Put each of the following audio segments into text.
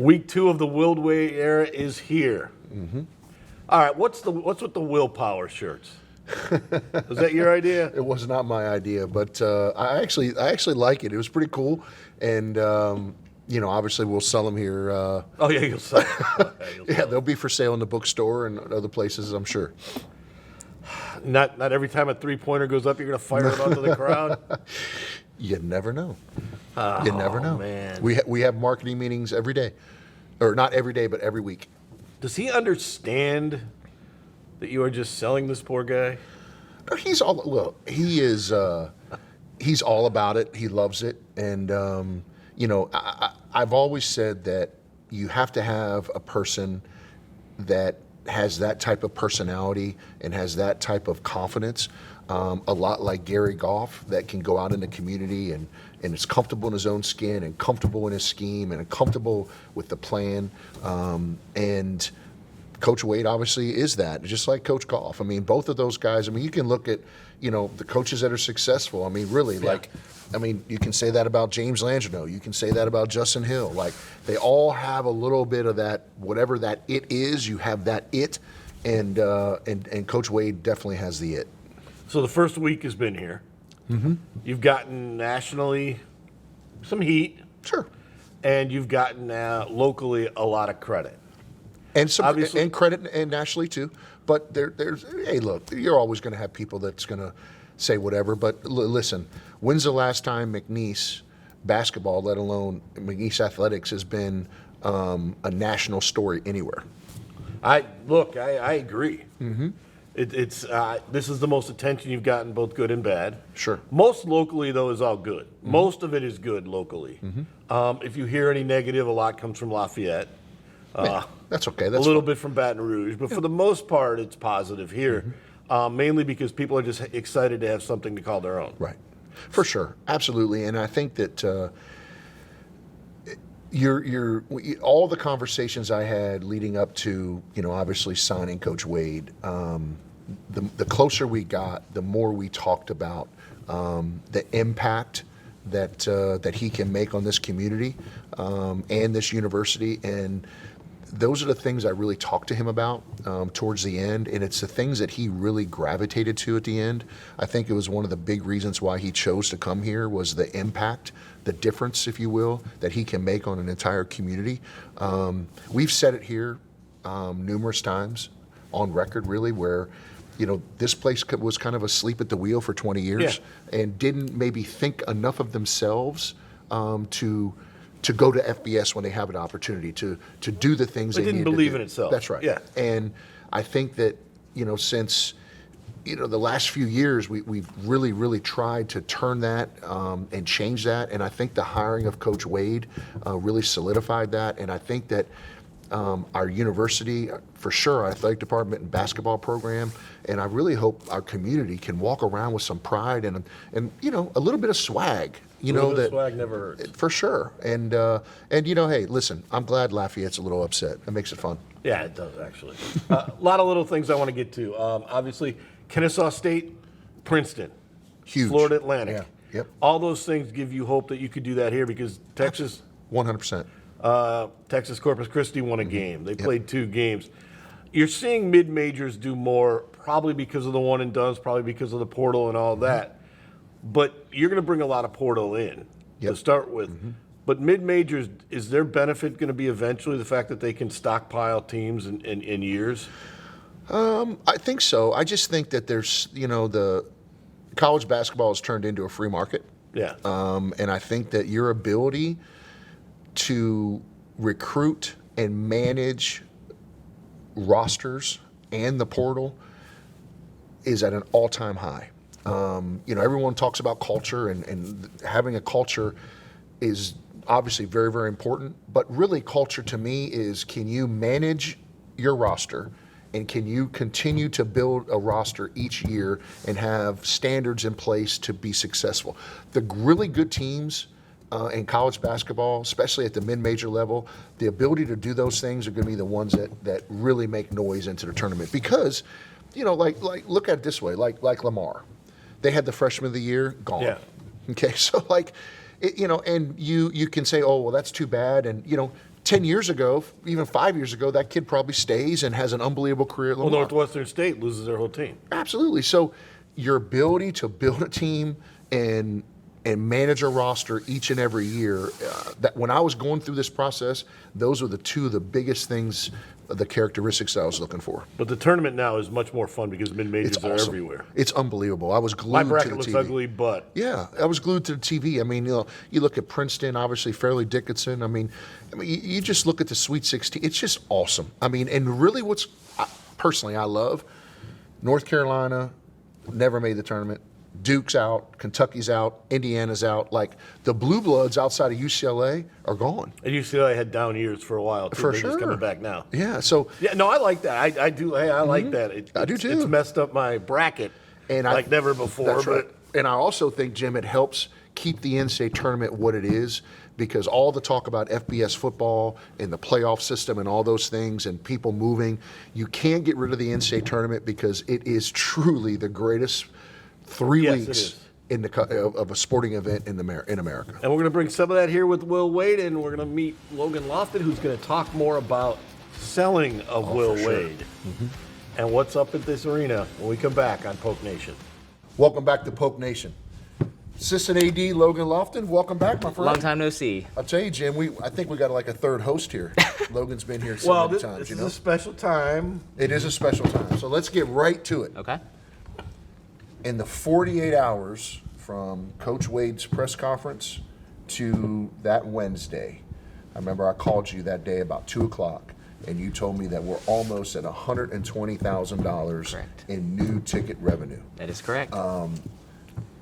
Week 2 of the Willed Way era is here. Mm-hmm. All right, what's with the willpower shirts? Was that your idea? It was not my idea, but I actually like it. It was pretty cool, and obviously we'll sell them here. Oh yeah, you'll sell them. Yeah, they'll be for sale in the bookstore and other places, I'm sure. Not every time a 3-pointer goes up, you're going to fire it onto the crowd. You never know. You never know. Man. We have marketing meetings every day, or not every day, but every week. Does he understand that you are just selling this poor guy? No, he's all about it. He loves it, and I've always said that you have to have a person that has that type of personality and has that type of confidence, a lot like Gary Goff, that can go out in the community and is comfortable in his own skin and comfortable in his scheme and comfortable with the plan. And Coach Wade obviously is that, just like Coach Goff. I mean, both of those guys, you can look at, the coaches that are successful. I mean, really, you can say that about James Langino. You can say that about Justin Hill. Like, they all have a little bit of that, whatever that it is, you have that it. And Coach Wade definitely has the it. So the first week has been here. Mm-hmm. You've gotten nationally some heat. Sure. And you've gotten locally a lot of credit. And and credit and nationally too. But hey, look, you're always going to have people that's going to say whatever. But listen, when's the last time McNeese basketball, let alone McNeese athletics, has been a national story anywhere? I agree. Mm-hmm. This is the most attention you've gotten, both good and bad. Sure. Most locally, though, is all good. Mm-hmm. Most of it is good locally. Mm-hmm. If you hear any negative, a lot comes from Lafayette. That's okay. That's a little bit from Baton Rouge, but for the most part, it's positive here. Mm-hmm. Mainly because people are just excited to have something to call their own. Right, for sure, absolutely. And I think that all the conversations I had leading up to, obviously signing Coach Wade, the closer we got, the more we talked about the impact that he can make on this community and this university. And those are the things I really talked to him about towards the end, and it's the things that he really gravitated to at the end. I think it was one of the big reasons why he chose to come here was the impact, the difference, if you will, that he can make on an entire community. We've said it here numerous times on record, really, where this place was kind of asleep at the wheel for 20 years and didn't maybe think enough of themselves to go to FBS when they have an opportunity to do the things they didn't believe in itself. That's right. Yeah. And I think that since the last few years we've really tried to turn that and change that, and I think the hiring of Coach Wade really solidified that. And I think that our university, for sure, our athletic department and basketball program, and I really hope our community can walk around with some pride and a little bit of swag. Swag never hurts. For sure. And hey, listen, I'm glad Lafayette's a little upset. It makes it fun. Yeah, it does, actually. A lot of little things I want to get to. Obviously, Kennesaw State, Princeton, huge. Florida Atlantic. Yeah. Yep. All those things give you hope that you could do that here because Texas. 100%. Texas Corpus Christi won a game. They played 2 games. You're seeing mid-majors do more, probably because of the one and dones, probably because of the portal and all that. But you're going to bring a lot of portal in to start with. But mid-majors, is their benefit going to be eventually the fact that they can stockpile teams in years? I think so. I just think that there's, the college basketball has turned into a free market. Yeah. And I think that your ability to recruit and manage rosters and the portal is at an all-time high. Everyone talks about culture, and having a culture is obviously very, very important. But really, culture to me is, can you manage your roster, and can you continue to build a roster each year and have standards in place to be successful? The really good teams in college basketball, especially at the mid-major level, the ability to do those things are going to be the ones that really make noise into the tournament. Because, like look at it this way, like Lamar. They had the freshman of the year, gone. Yeah. Okay, so and you can say, oh, well, that's too bad. And, 10 years ago, even 5 years ago, that kid probably stays and has an unbelievable career at Well, Lamar. Northwestern State loses their whole team. Absolutely. So your ability to build a team and manage a roster each and every year, that when I was going through this process, those were the two of the biggest things, the characteristics that I was looking for. But the tournament now is much more fun because mid-majors It's are awesome. everywhere. It's unbelievable. I was glued My to bracket the looks TV. ugly, but Yeah, I was glued to the TV. I mean, you look at Princeton, obviously Fairleigh Dickinson. I mean, you just look at the Sweet 16. It's just awesome. I mean, and really, personally I love North Carolina never made the tournament. Duke's out, Kentucky's out, Indiana's out. Like the blue bloods outside of UCLA are gone. and UCLA had down years for a while too. For They're just sure. coming back now. Yeah, so Yeah, no, I like that. I do. Hey, I like that. I do too. It's messed up my bracket and like never before. That's but right. And I also think, Jim, it helps keep the NCAA tournament what it is, because all the talk about FBS football and the playoff system and all those things and people moving, you can't get rid of the NCAA tournament because it is truly the greatest 3 Yes, it weeks is. of a sporting event in America. And we're going to bring some of that here with Will Wade, and we're going to meet Logan Loftin, who's going to talk more about selling of Will for sure. Wade and what's up at this arena when we come back on Poke Nation. Welcome back to Poke Nation. Assistant AD Logan Loftin, welcome back, my friend. Long time no see. I'll tell you, Jim, I think we got like a third host here. Logan's been here so Well, many this, times, this you is know. a special time. It is a special time. So let's get right to it. Okay. In the 48 hours from Coach Wade's press conference to that Wednesday, I remember I called you that day about 2 o'clock, and you told me that we're almost at $120,000 Correct. in new ticket revenue. That is correct.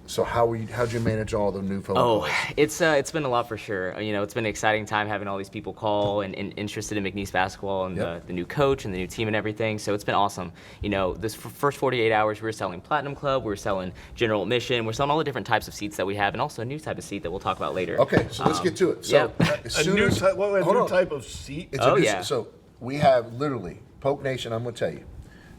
So how'd you manage all the new phone Oh, calls? it's been a lot for sure. You know, it's been an exciting time having all these people call and interested in McNeese basketball and Yep. the new coach and the new team and everything. So it's been awesome. You know, this first 48 hours, we were selling Platinum Club, we were selling General Admission, we're selling all the different types of seats that we have, and also a new type of seat that we'll talk about later. Okay, so let's get to it. So yep. as A soon new, as type, what, a hold new on. type of seat? It's Oh, a new, yeah. So we have literally, Poke Nation, I'm going to tell you,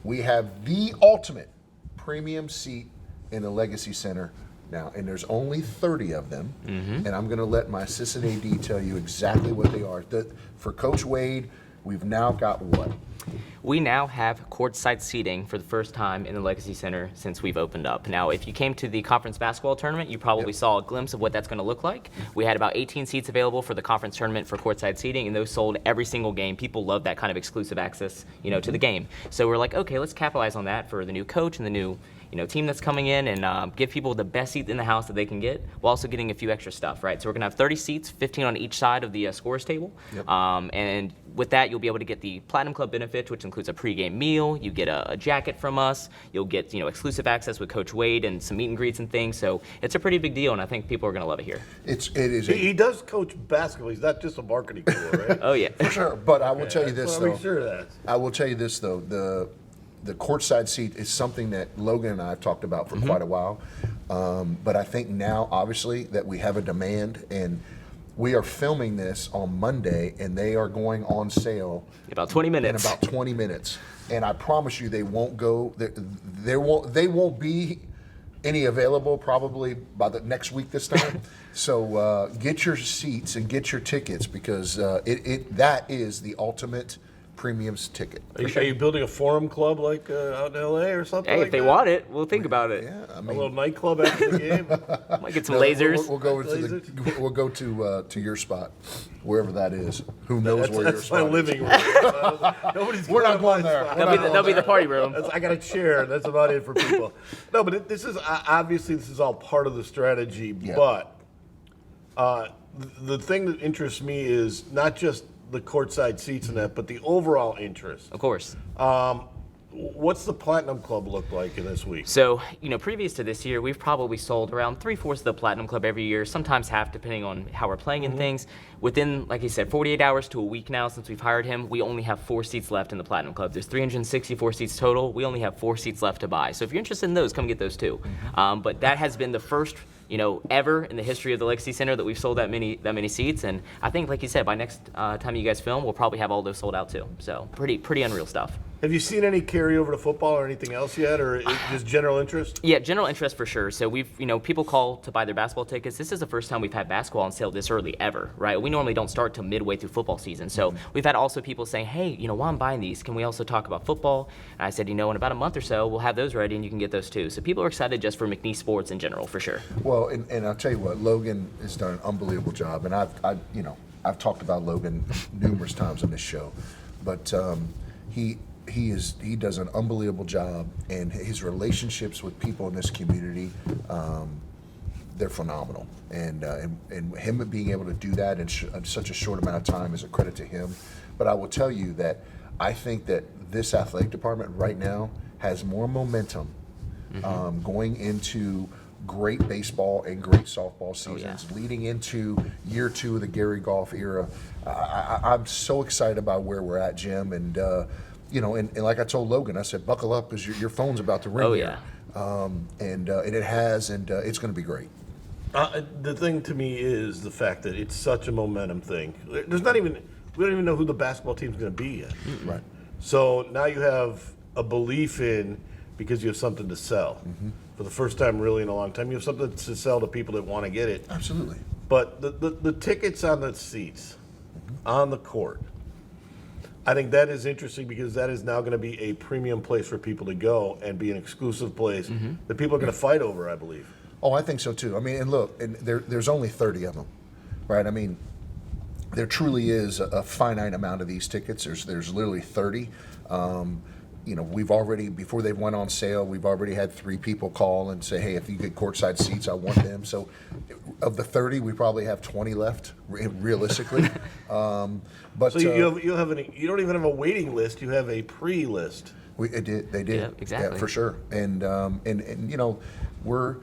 we have the ultimate premium seat in the Legacy Center now, and there's only 30 of them, and I'm going to let my assistant AD tell you exactly what they are. For Coach Wade, we've now got what? We now have courtside seating for the first time in the Legacy Center since we've opened up. Now, if you came to the conference basketball tournament, you probably saw a glimpse of what that's going to look like. We had about 18 seats available for the conference tournament for courtside seating, and those sold every single game. People love that kind of exclusive access, you know, to the game. So we're like, okay, let's capitalize on that for the new coach and the new team that's coming in, and give people the best seat in the house that they can get, while also getting a few extra stuff, right? So we're gonna have 30 seats, 15 on each side of the scorers table, and with that, you'll be able to get the Platinum Club benefit, which includes a pregame meal. You get a jacket from us. You'll get exclusive access with Coach Wade and some meet and greets and things. So it's a pretty big deal, and I think people are gonna love it here. It is He does coach basketball. He's not just a marketing tool, right? Oh yeah. for sure. But I will tell you this, Well, though. make sure of that. I will tell you this, though. The courtside seat is something that Logan and I have talked about for quite a while. But I think now, obviously, that we have a demand, and we are filming this on Monday, and they are going on sale About 20 in minutes. about 20 minutes. And I promise you, they won't go. They won't be any available probably by the next week this time. So get your seats and get your tickets, because that is the ultimate premiums ticket. Are you building a forum club like out in LA or something? Hey, like if they that? want it, we'll think about it. Yeah, I A mean, little nightclub after the game. Might get some no, lasers. We'll go to your spot, wherever that is. Who knows where your That's my spot is? living room. Nobody's We're not going going there. That'll be the party room. I got a chair. That's about it for people. No, but this is obviously this is all part of the strategy. Yeah. But the thing that interests me is not just the courtside seats and that, but the overall interest. Of course. What's the Platinum Club look like in this week? So, previous to this year, we've probably sold around 3/4 of the Platinum Club every year, sometimes half, depending on how we're playing and things. Within, like he said, 48 hours to a week now since we've hired him, we only have 4 seats left in the Platinum Club. There's 364 seats total. We only have 4 seats left to buy. So if you're interested in those, come get those too. But that has been the first, ever in the history of the Legacy Center that we've sold that many seats. And I think, like you said, by next time you guys film, we'll probably have all those sold out too. So pretty unreal stuff. Have you seen any carryover to football or anything else yet, or just general interest? Yeah, general interest for sure. So people call to buy their basketball tickets. This is the first time we've had basketball on sale this early ever, right? We normally don't start till midway through football season. So we've had also people saying, hey, while I'm buying these, can we also talk about football? And I said, in about a month or so, we'll have those ready and you can get those too. So people are excited just for McNeese sports in general, for sure. Well, and I'll tell you what, Logan has done an unbelievable job, and I've talked about Logan numerous times on this show, but he does an unbelievable job, and his relationships with people in this community, they're phenomenal. And him being able to do that in such a short amount of time is a credit to him. But I will tell you that I think that this athletic department right now has more momentum going into great baseball and great softball seasons, leading into year 2 of the Gary Golf era. I'm so excited about where we're at, Jim, and and like I told Logan, I said, buckle up because your phone's about to ring. Oh, here. And it has, and it's going to be great. The thing to me is the fact that it's such a momentum thing. We don't even know who the basketball team's going to be yet. Right. So now you have a belief in, because you have something to sell. For the first time really in a long time, you have something to sell to people that want to get it. Absolutely. But the tickets on the seats, on the court, I think that is interesting because that is now going to be a premium place for people to go and be an exclusive place that people are going to fight over, I believe. Oh, I think so too. I mean, and look, and there's only 30 of them, right? I mean, there truly is a finite amount of these tickets. There's literally 30. We've already, before they went on sale, we've already had 3 people call and say, hey, if you get courtside seats, I want them. So of the 30, we probably have 20 left, realistically. But So you don't even have a waiting list, you have a pre-list. they did. Yeah, exactly. Yeah, for sure. And we're,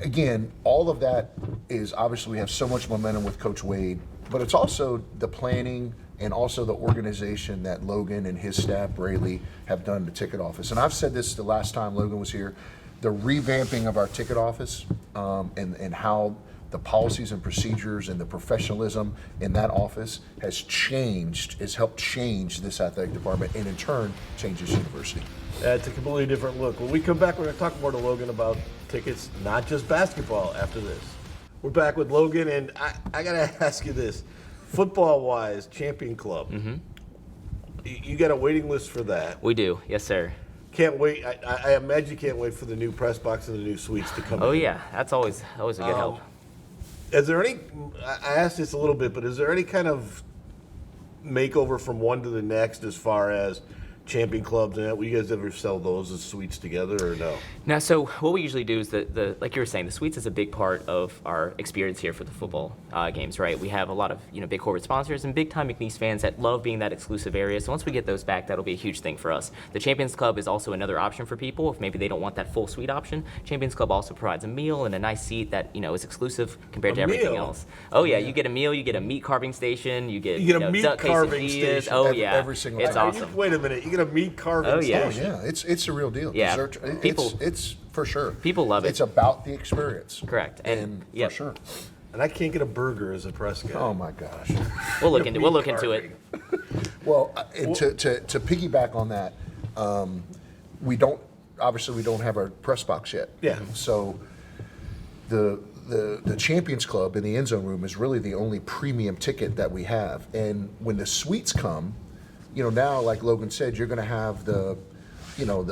again, all of that is obviously we have so much momentum with Coach Wade, but it's also the planning and also the organization that Logan and his staff, Braley, have done the ticket office. And I've said this the last time Logan was here, the revamping of our ticket office and how the policies and procedures and the professionalism in that office has helped change this athletic department and in turn change this university. It's a completely different look. When we come back, we're going to talk more to Logan about tickets, not just basketball after this. We're back with Logan, and I got to ask you this. Football-wise, Champion Club, you got a waiting list for that. We do, yes, sir. Can't wait. I imagine you can't wait for the new press box and the new suites to come in. Oh, yeah, that's always a good help. Is there any, I asked this a little bit, but is there any kind of makeover from one to the next as far as Champion Clubs and that? Will you guys ever sell those as suites together or no? Now, so what we usually do is like you were saying, the suites is a big part of our experience here for the football games, right? We have a lot of big corporate sponsors and big time McNeese fans that love being that exclusive area. So once we get those back, that'll be a huge thing for us. The Champions Club is also another option for people if maybe they don't want that full suite option. Champions Club also provides a meal and a nice seat that is exclusive compared to everything meal? else. Oh yeah, you get a meal, you get a meat carving station, you get a meat duck carving quesadillas. station Oh yeah, every single it's time. awesome. Wait a minute, you get a meat carving Oh, yeah. Oh station. yeah, it's a real deal. Yeah, Dessert, people- it's for sure. people love it. It's about the experience. Correct. And Yep. for sure. And I can't get a burger as a press guy. Oh my gosh. We'll look into it. Well, and to piggyback on that, we don't have our press box yet. Yeah. So the Champions Club in the end zone room is really the only premium ticket that we have. And when the suites come, now like Logan said, you're going to have the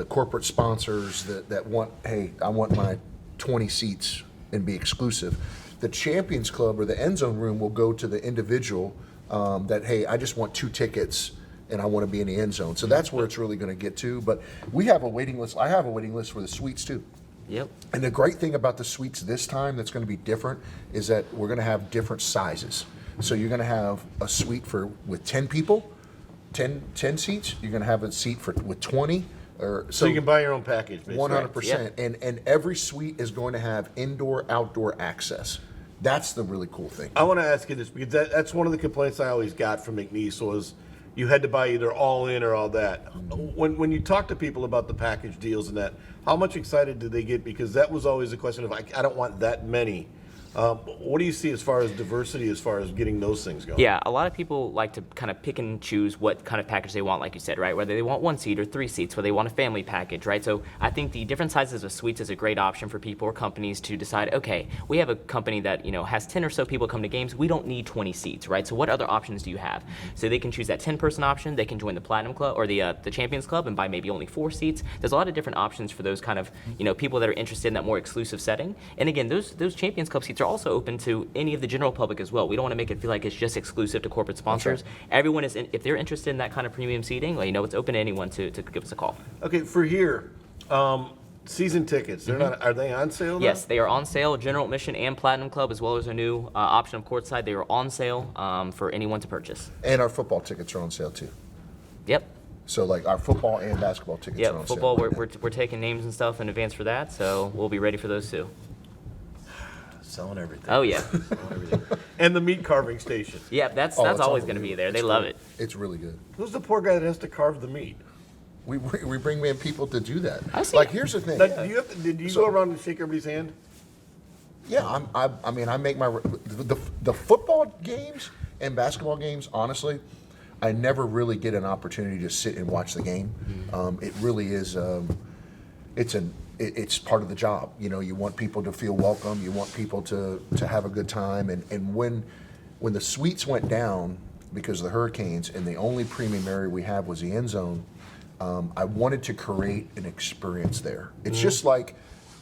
corporate sponsors that want, hey, I want my 20 seats and be exclusive. The Champions Club or the end zone room will go to the individual that, hey, I just want 2 tickets and I want to be in the end zone. So that's where it's really going to get to. But we have a waiting list. I have a waiting list for the suites too. Yep. And the great thing about the suites this time that's going to be different is that we're going to have different sizes. So you're going to have a suite with 10 people, 10 seats. You're going to have a seat with 20. So you can buy your own package, basically. 100%. And every suite is going to have indoor-outdoor access. That's the really cool thing. I want to ask you this because that's one of the complaints I always got from McNeese was you had to buy either all in or all that. When you talk to people about the package deals and that, how much excited did they get? Because that was always a question of I don't want that many What do you see as far as diversity, as far as getting those things going? Yeah, a lot of people like to kind of pick and choose what kind of package they want, like you said, right? Whether they want 1 seat or 3 seats, whether they want a family package, right? So I think the different sizes of suites is a great option for people or companies to decide, okay, we have a company that, has 10 or so people come to games. We don't need 20 seats, right? So what other options do you have? So they can choose that 10-person option. They can join the Platinum Club or the Champions Club and buy maybe only 4 seats. There's a lot of different options for those kind of, people that are interested in that more exclusive setting. And again, those Champions Club seats are also open to any of the general public as well. We don't want to make it feel like it's just exclusive to corporate sponsors. Everyone is, if they're interested in that kind of premium seating, it's open to anyone to give us a call. Okay, for here, season tickets, they're not, are they on sale now? Yes, they are on sale. General Admission and Platinum Club, as well as a new option of courtside, they are on sale for anyone to purchase. And our football tickets are on sale too. Yep. So like our football and basketball tickets are on Yep. Football, sale. we're taking names and stuff in advance for that, so we'll be ready for those too. Selling everything. Oh yeah. And the meat carving station. Yeah, that's Oh, it's always going to be there. They love it. It's really good. Who's the poor guy that has to carve the meat? We bring in people to do that. I see Like, it. here's the thing. Did you go around and shake everybody's hand? Yeah, I make the football games and basketball games. Honestly, I never really get an opportunity to sit and watch the game. It really is. It's part of the job. You want people to feel welcome. You want people to have a good time. And when the suites went down because of the hurricanes, and the only premium area we have was the end zone, I wanted to create an experience there. It's just like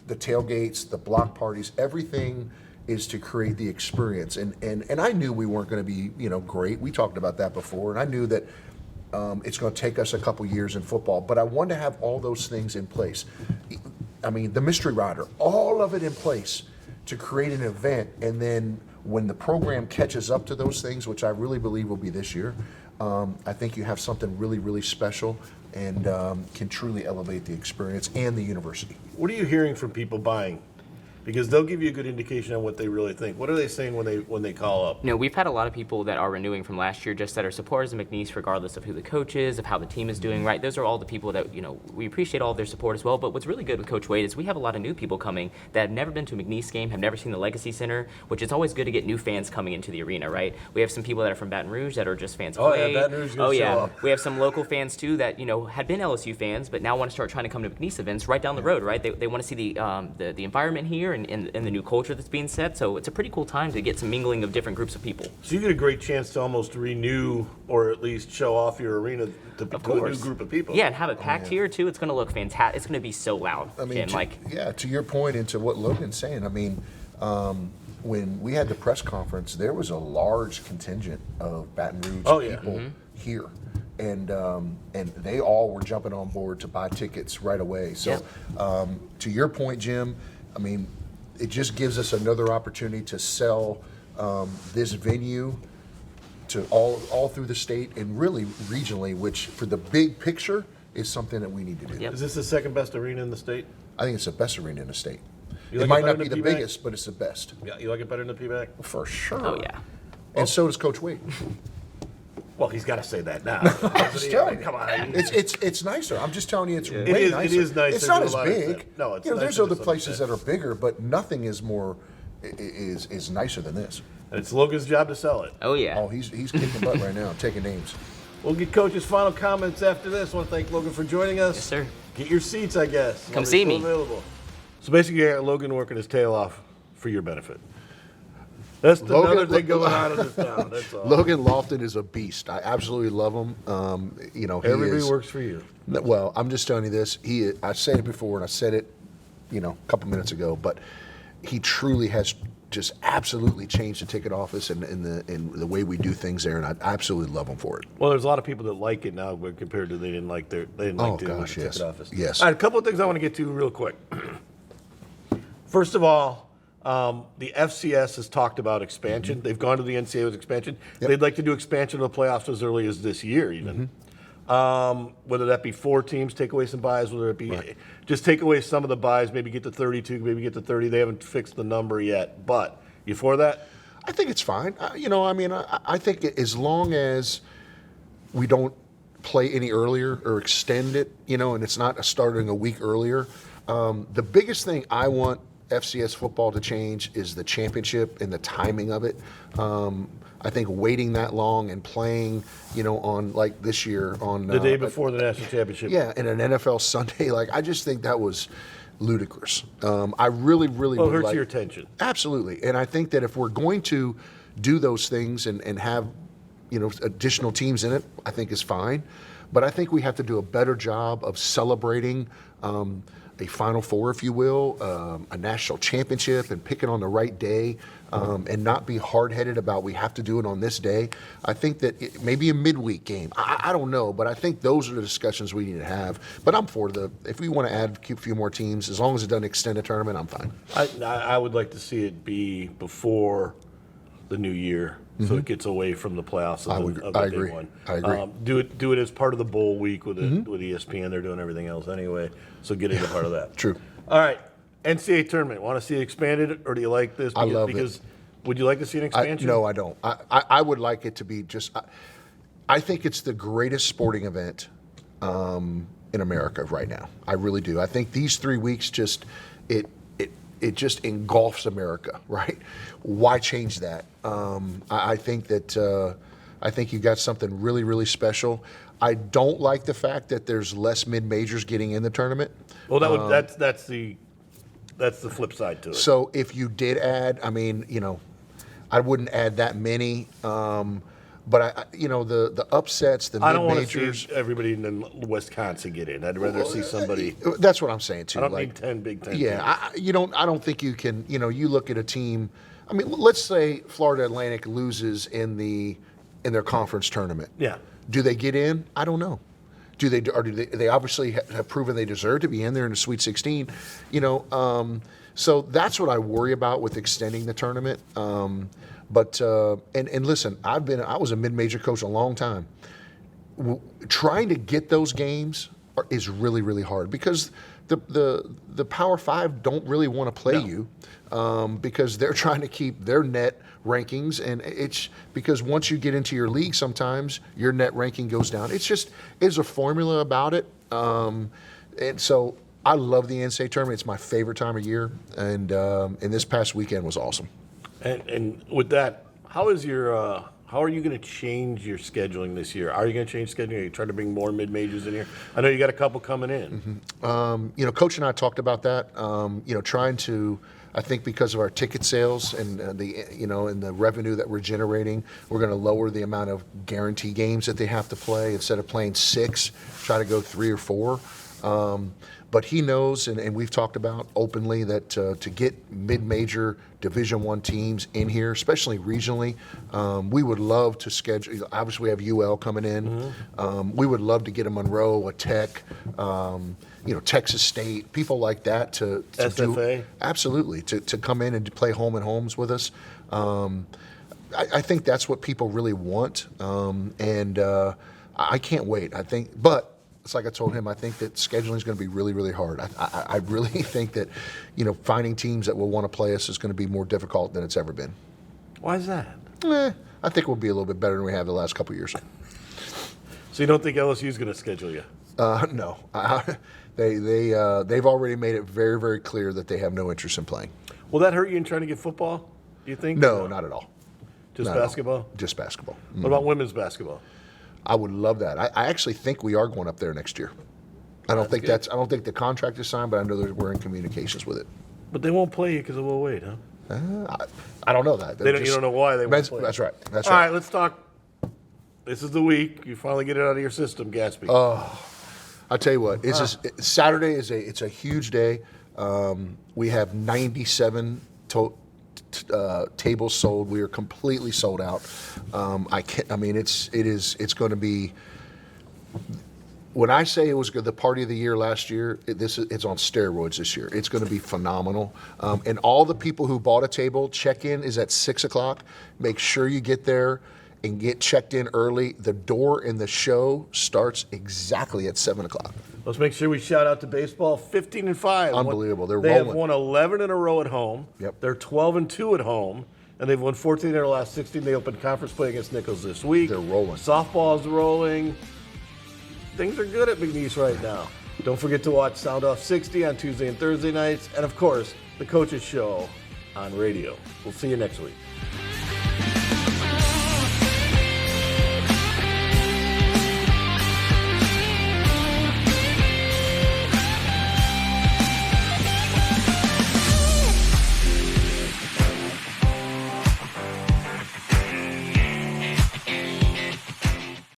the tailgates, the block parties, everything is to create the experience. And I knew we weren't going to be, great. We talked about that before, and I knew that it's going to take us a couple years in football, but I wanted to have all those things in place. The mystery rider, all of it in place to create an event, and then when the program catches up to those things, which I really believe will be this year, I think you have something really, really special and can truly elevate the experience and the university. What are you hearing from people buying? Because they'll give you a good indication on what they really think. What are they saying when they call up? We've had a lot of people that are renewing from last year just that are supporters of McNeese regardless of who the coach is, of how the team is doing, right? Those are all the people that, we appreciate all of their support as well. But what's really good with Coach Wade is we have a lot of new people coming that have never been to a McNeese game, have never seen the Legacy Center, which is always good to get new fans coming into the arena, right? We have some people that are from Baton Rouge that are just fans of Wade. Baton Rouge is gonna show up. We have some local fans too that, had been LSU fans but now want to start trying to come to McNeese events right down the road, right? They want to see the environment here and the new culture that's being set, so it's a pretty cool time to get some mingling of different groups of people. So you get a great chance to almost renew or at least show off your arena to a new group of people. Yeah, and have it packed here too. It's going to look fantastic. It's going to be so loud. To your point and to what Logan's saying, when we had the press conference, there was a large contingent of Baton Rouge people here. And they all were jumping on board to buy tickets right away. So to your point, Jim, it just gives us another opportunity to sell this venue to all through the state and really regionally, which for the big picture is something that we need to do. Yep. Is this the second best arena in the state? I think it's the best arena in the state. You It like might it better not be than the PBAC? biggest, but it's the best. Yeah, you like it better than the PBAC? For sure. Oh yeah. And so does Coach Wade. Well, he's got to say that now. Come on. It's nicer. I'm just telling you, it's way is- nicer. it is nicer It's not to a as lot of big. extent. No, it's there's nicer other to some places extent. that are bigger, but nothing is more is nicer than this. And it's Logan's job to sell it. Oh yeah. Oh, he's kicking butt right now, taking names. We'll get Coach's final comments after this. I want to thank Logan for joining us. Yes, sir. Get your seats, I guess. while Come they're see still me. Available. So basically, I got Logan working his tail off for your benefit. That's another thing going on in this town. That's all. Logan Loftin is a beast. I absolutely love him. He Everybody is, works for you. Well, I'm just telling you this. I said it before, and I said it, a couple minutes ago. But he truly has just absolutely changed the ticket office and the way we do things there, and I absolutely love him for it. Well, there's a lot of people that like it now, but compared to they didn't like the ticket office. Yes. All right, a couple of things I want to get to real quick. First of all, the FCS has talked about expansion. Mm-hmm. They've gone to the NCAA with expansion. Yep. They'd like to do expansion of the playoffs as early as this year, even. Whether that be 4 teams, take away some buys, whether it be just take away some of the buys, maybe get to 32, maybe get to 30. They haven't fixed the number yet. But you for that? I think it's fine. I think as long as we don't play any earlier or extend it, and it's not starting a week earlier. The biggest thing I want FCS football to change is the championship and the timing of it. I think waiting that long and playing, on like this year on The day before the national championship. yeah, in an NFL Sunday, I just think that was ludicrous. I really, really Well, it would hurts like, your attention. Absolutely, and I think that if we're going to do those things and have additional teams in it, I think is fine. But I think we have to do a better job of celebrating a Final Four, if you will, a national championship, and picking on the right day, and not be hard-headed about we have to do it on this day. I think that maybe a midweek game. I don't know, but I think those are the discussions we need to have. But I'm for if we want to add a few more teams, as long as it doesn't extend a tournament, I'm fine. I would like to see it be before the new year, so it gets away from the playoffs of the I big agree. one. I agree. Do it as part of the bowl week with ESPN. They're doing everything else anyway, so get into part of that. True. All right, NCAA tournament. Want to see it expanded, or do you like this? I love it. Would you like to see an expansion? No, I don't. I would like it to be just. I think it's the greatest sporting event in America right now. I really do. I think these 3 weeks it just engulfs America, right? Why change that? I think that I think you got something really, really special. I don't like the fact that there's less mid-majors getting in the tournament. Well, that's the flip side to it. So if you did add, I wouldn't add that many. But the upsets, the I don't want to mid-majors. see everybody in Wisconsin get in. I'd rather see somebody. That's what I'm saying too. I don't need 10 Big Ten. Yeah, teams. I don't think you can. You look at a team. Let's say Florida Atlantic loses in their conference tournament. Yeah. Do they get in? I don't know. Do they obviously have proven they deserve to be in there in the Sweet 16? So that's what I worry about with extending the tournament. But listen, I was a mid-major coach a long time. Trying to get those games is really, really hard because the Power Five don't really want to play you because they're trying to keep their net rankings, and it's because once you get into your league, sometimes your net ranking goes down. It's a formula about it, and so I love the NCAA tournament. It's my favorite time of year, and this past weekend was awesome. And with that, how are you going to change your scheduling this year? Are you going to change scheduling? Are you trying to bring more mid-majors in here? I know you got a couple coming in. Coach and I talked about that. Trying to, I think because of our ticket sales and the revenue that we're generating, we're going to lower the amount of guarantee games that they have to play. Instead of playing 6, try to go 3 or 4. But he knows, and we've talked about openly, that to get mid-major Division I teams in here, especially regionally, we would love to schedule. Obviously, we have UL coming in. We would love to get a Monroe, a Tech, Texas State, people like that to SFA? Absolutely, to come in and play home and homes with us. I think that's what people really want, and I can't wait. But it's like I told him, I think that scheduling is going to be really, really hard. I really think that, finding teams that will want to play us is going to be more difficult than it's ever been. Why is that? I think we'll be a little bit better than we have the last couple of years. So you don't think LSU is going to schedule you? No. They've already made it very, very clear that they have no interest in playing. Will that hurt you in trying to get football, do you think? No, not at all. Just Not at all. basketball? Just basketball. What about women's basketball? I would love that. I actually think we are going up there next year. I don't think the contract is signed, but I know that we're in communications with it. But they won't play you because of Will Wade, huh? I don't know that. You don't know why they won't play. That's right. That's All right. right, let's talk. This is the week. You finally get it out of your system, Gatsby. I'll tell you what. Saturday is a huge day. We have 97 tables sold. We are completely sold out. It's going to be. When I say it was the party of the year last year, it's on steroids this year. It's going to be phenomenal. And all the people who bought a table, check-in is at 6 o'clock. Make sure you get there and get checked in early. The door in the show starts exactly at 7 o'clock. Let's make sure we shout out to baseball. 15-5. Unbelievable. They're They rolling. have won 11 in a row at home. Yep. They're 12-2 at home, and they've won 14 in their last 16. They opened conference play against Nichols this week. They're rolling. Softball's rolling. Things are good at McNeese right now. Don't forget to watch Sound Off 60 on Tuesday and Thursday nights, and of course, the Coaches Show on radio. We'll see you next week.